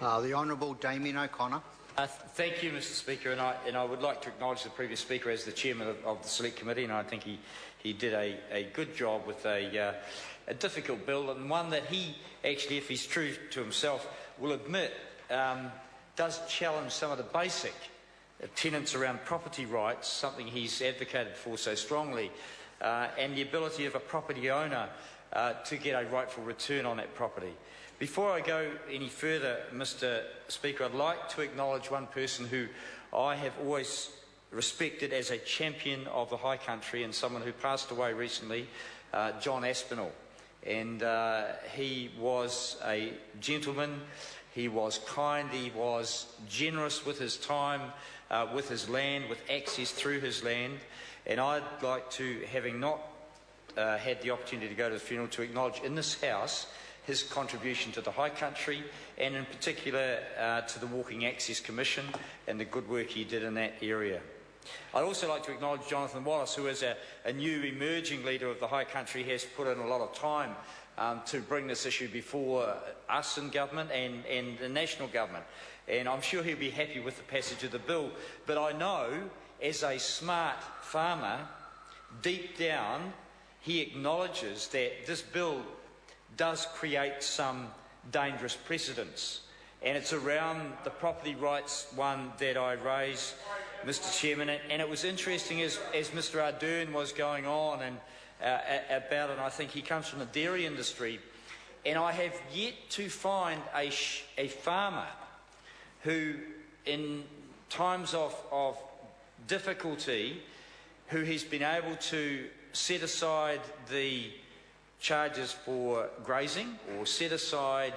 The Honourable Damien O'Connor. Thank you, Mr Speaker, and I would like to acknowledge the previous Speaker as the Chairman of the Select Committee, and I think he did a good job with a difficult bill, and one that he actually, if he's true to himself, will admit does challenge some of the basic tenets around property rights, something he's advocated for so strongly, and the ability of a property owner to get a rightful return on that property. Before I go any further, Mr Speaker, I'd like to acknowledge one person who I have always respected as a champion of the High Country and someone who passed away recently, John Aspinall. And he was a gentleman, he was kind, he was generous with his time, with his land, with access through his land. And I'd like to, having not had the opportunity to go to the funeral, to acknowledge in this House his contribution to the High Country, and in particular to the Walking Access Commission and the good work he did in that area. I'd also like to acknowledge Jonathan Wallace, who is a new emerging leader of the High Country, has put in a lot of time to bring this issue before us in government and the national government. And I'm sure he'll be happy with the passage of the bill. But I know, as a smart farmer, deep down, he acknowledges that this bill does create some dangerous precedents. And it's around the property rights one that I raised, Mr Chairman. And it was interesting as Mr Ardern was going on and about it, and I think he comes from the dairy industry, and I have yet to find a farmer who, in times of difficulty, who has been able to set aside the charges for grazing, or set aside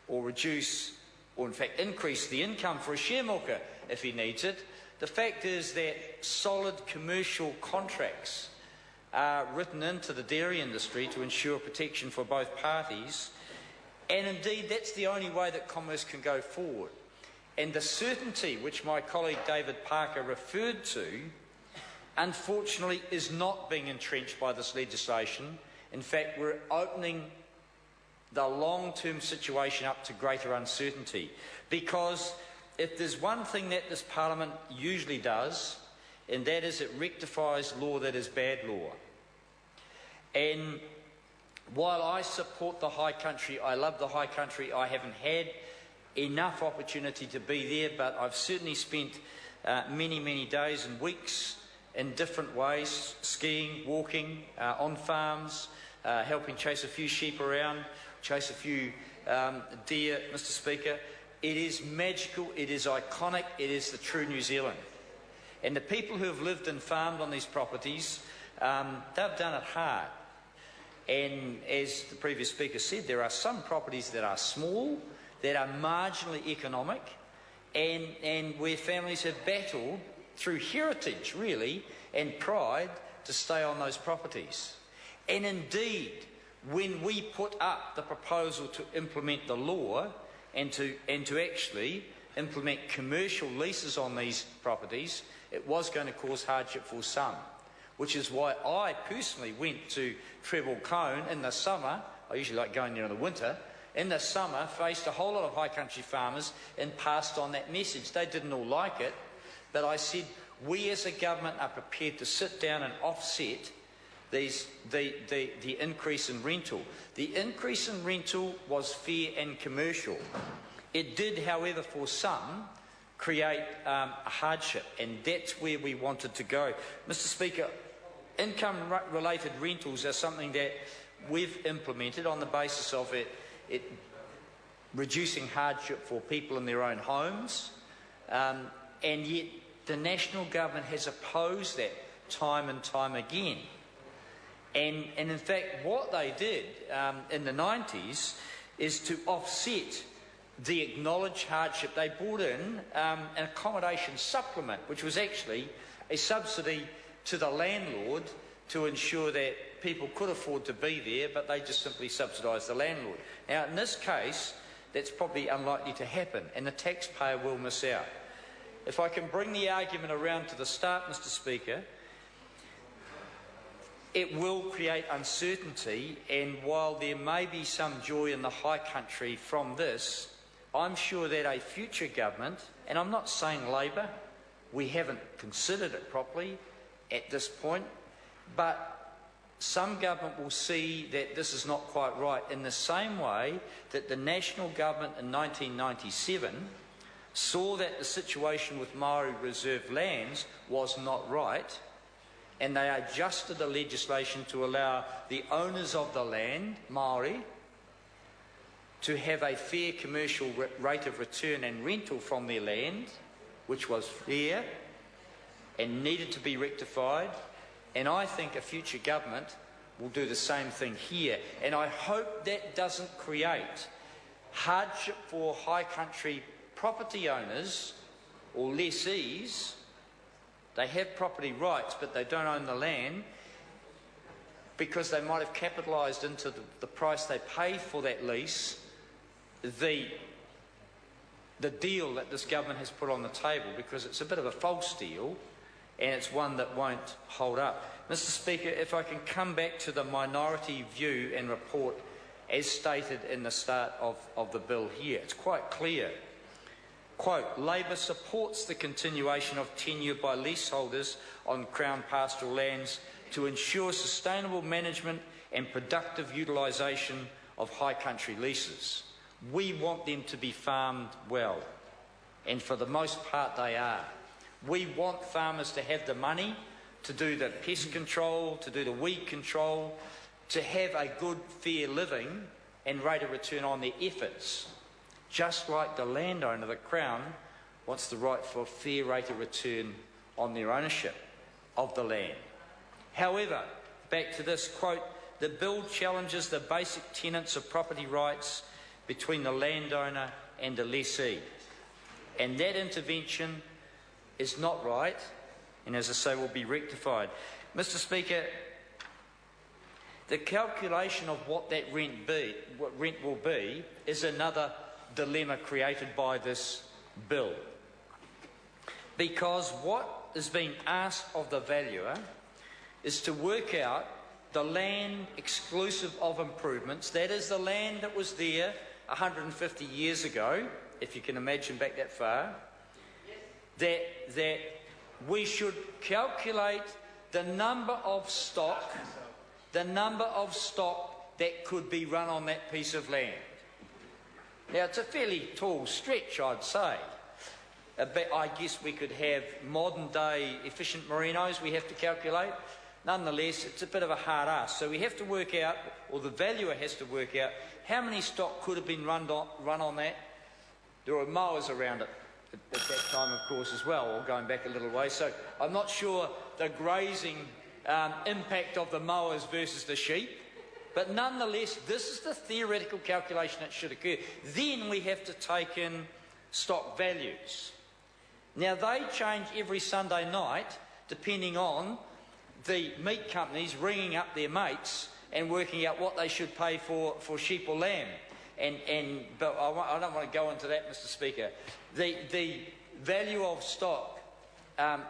or reduce, or in fact increase the income for a share milker if he needs it. The fact is that solid commercial contracts are written into the dairy industry to ensure protection for both parties, and indeed that's the only way that commerce can go forward. And the certainty which my colleague David Parker referred to, unfortunately, is not being entrenched by this legislation. In fact, we're opening the long-term situation up to greater uncertainty, because if there's one thing that this Parliament usually does, and that is it rectifies law that is bad law. And while I support the High Country, I love the High Country, I haven't had enough opportunity to be there, but I've certainly spent many days and weeks in different ways, skiing, walking, on farms, helping chase a few sheep around, chase a few deer, Mr Speaker. It is magical, it is iconic, it is the true New Zealand. And the people who have lived and farmed on these properties, they've done it hard. And as the previous Speaker said, there are some properties that are small, that are marginally economic, and where families have battled through heritage, really, and pride to stay on those properties. And indeed, when we put up the proposal to implement the law and to actually implement commercial leases on these properties, it was going to cause hardship for some, which is why I personally went to Treble Cone in the summer. I usually like going there in the winter. In the summer, faced a whole lot of High Country farmers and passed on that message. They didn't all like it, but I said, we as a government are prepared to sit down and offset the increase in rental. The increase in rental was fair and commercial. It did, however, for some, create a hardship, and that's where we wanted to go. Mr Speaker, income-related rentals are something that we've implemented on the basis of it reducing hardship for people in their own homes, and yet the national government has opposed that time and time again. And in fact, what they did in the 90s is to offset the acknowledged hardship. They brought in an accommodation supplement, which was actually a subsidy to the landlord to ensure that people could afford to be there, but they just simply subsidised the landlord. Now, in this case, that's probably unlikely to happen, and the taxpayer will miss out. If I can bring the argument around to the start, Mr Speaker, it will create uncertainty, and while there may be some joy in the High Country from this, I'm sure that a future government, and I'm not saying Labor, we haven't considered it properly at this point, but some government will see that this is not quite right, in the same way that the national government in 1997 saw that the situation with Maori reserve lands was not right, and they adjusted the legislation to allow the owners of the land, Maori, to have a fair commercial rate of return and rental from their land, which was fair and needed to be rectified. And I think a future government will do the same thing here. And I hope that doesn't create hardship for high country property owners or lessees. They have property rights, but they don't own the land, because they might have capitalised into the price they pay for that lease, the deal that this government has put on the table, because it's a bit of a false deal, and it's one that won't hold up. Mr. Speaker, if I can come back to the minority view and report as stated in the start of the bill here, it's quite clear. Quote, Labor supports the continuation of tenure by leaseholders on Crown pastoral lands to ensure sustainable management and productive utilisation of high country leases. We want them to be farmed well, and for the most part they are. We want farmers to have the money to do the pest control, to do the weed control, to have a good, fair living and rate of return on their efforts. Just like the landowner, the Crown, wants the right for a fair rate of return on their ownership of the land. However, back to this, quote, the bill challenges the basic tenets of property rights between the landowner and the lessee. And that intervention is not right, and as I say, will be rectified. Mr. Speaker, the calculation of what that rent will be is another dilemma created by this bill. Because what is being asked of the valuer is to work out the land exclusive of improvements, that is the land that was there 150 years ago, if you can imagine back that far, that we should calculate the number of stock that could be run on that piece of land. Now, it's a fairly tall stretch, I'd say. But I guess we could have modern-day efficient merinos we have to calculate. Nonetheless, it's a bit of a hard ask. So we have to work out, or the valuer has to work out, how many stock could have been run on that. There were mowers around it at that time, of course, as well, or going back a little way. So I'm not sure the grazing impact of the mowers versus the sheep. But nonetheless, this is the theoretical calculation that should occur. Then we have to take in stock values. Now, they change every Sunday night, depending on the meat companies ringing up their mates and working out what they should pay for sheep or lamb. But I don't want to go into that, Mr. Speaker. The value of stock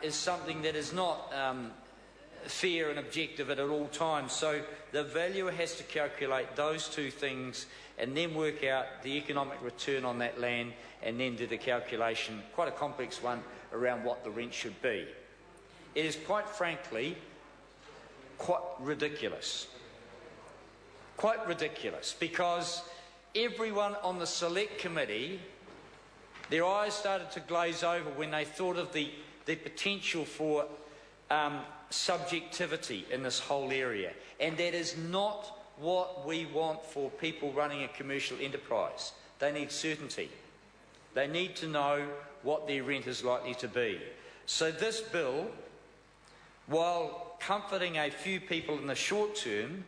is something that is not fair and objective at all times. So the valuer has to calculate those two things and then work out the economic return on that land, and then do the calculation, quite a complex one, around what the rent should be. It is, quite frankly, quite ridiculous. Quite ridiculous, because everyone on the select committee, their eyes started to glaze over when they thought of the potential for subjectivity in this whole area. And that is not what we want for people running a commercial enterprise. They need certainty. They need to know what their rent is likely to be. So this bill, while comforting a few people in the short term,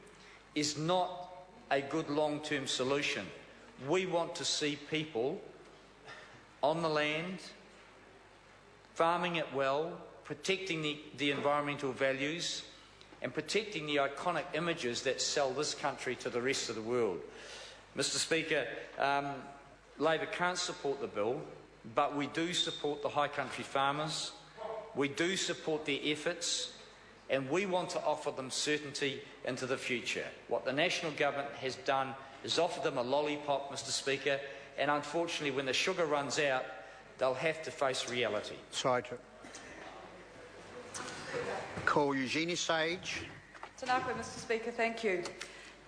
is not a good long-term solution. We want to see people on the land, farming it well, protecting the environmental values, and protecting the iconic images that sell this country to the rest of the world. Mr. Speaker, Labor can't support the bill, but we do support the high country farmers. We do support their efforts, and we want to offer them certainty into the future. What the national government has done is offer them a lollipop, Mr. Speaker, and unfortunately when the sugar runs out, they'll have to face reality. Sorry to call Eugenie Sage. Tanaka, Mr Speaker, thank you.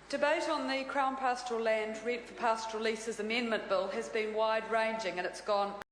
Debate on the Crown Pastoral Land Rent for Pastoral Leases Amendment Bill has been wide-ranging and it's gone